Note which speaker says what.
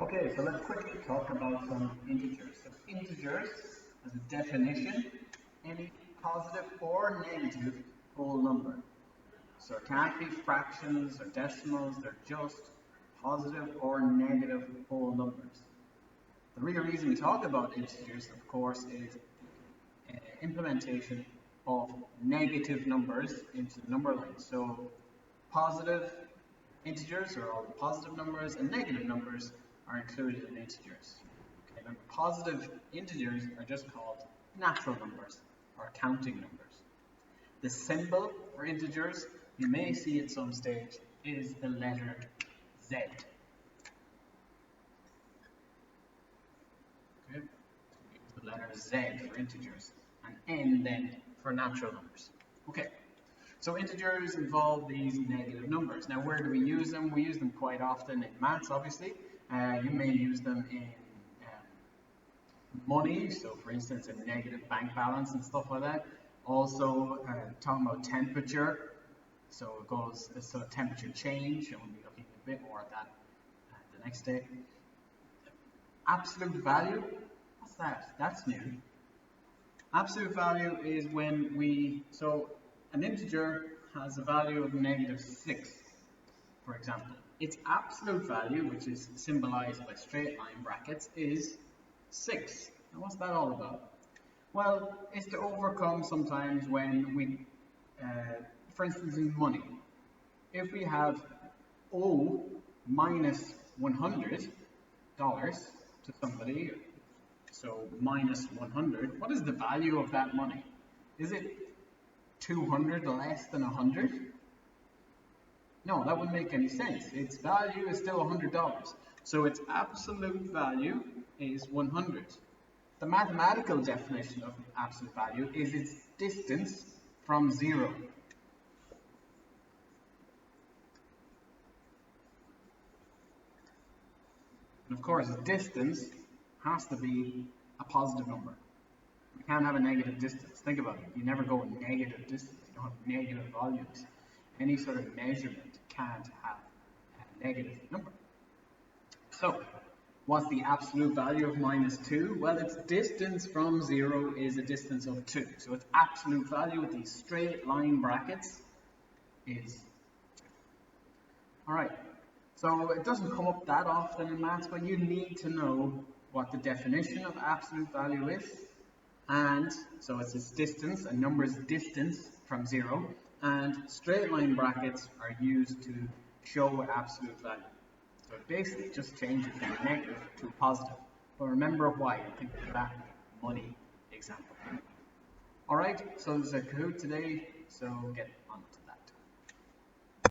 Speaker 1: Okay, so let's quickly talk about some integers. So integers, as a definition, any positive or negative whole number. So it can't be fractions or decimals, they're just positive or negative whole numbers. The real reason we talk about integers, of course, is implementation of negative numbers into the number line. So positive integers are all the positive numbers, and negative numbers are included in integers. Okay, now positive integers are just called natural numbers or counting numbers. The symbol for integers, you may see at some stage, is the letter Z. Okay, the letter Z for integers, and N then for natural numbers. Okay, so integers involve these negative numbers. Now, where do we use them? We use them quite often in maths, obviously. You may use them in money, so for instance, a negative bank balance and stuff like that. Also, talking about temperature, so it goes, so temperature change, and we'll be looking a bit more at that the next day. Absolute value, what's that? That's new. Absolute value is when so an integer has a value of -6, for example. Its absolute value, which is symbolized by straight line brackets, is 6. Now what's that all about? Well, it's to overcome sometimes when we, for instance in money, if we have O minus $100 to somebody, so minus 100, what is the value of that money? Is it 200 less than 100? No, that wouldn't make any sense. Its value is still $100. So its absolute value is 100. The mathematical definition of absolute value is its distance from 0. And of course, distance has to be a positive number. You can't have a negative distance. Think about it. You never go in negative distance. You don't have negative volumes. Any sort of measurement can't have a negative number. So, what's the absolute value of -2? Well, its distance from 0 is a distance of 2. So its absolute value with these straight line brackets is 2. Alright, so it doesn't come up that often in maths, but you need to know what the definition of absolute value is. And so it's its distance, a number's distance from 0, and straight line brackets are used to show absolute value. So it basically just changes from a negative to a positive. But remember why. I think of that money example. Alright, so there's a Kahoot today, so get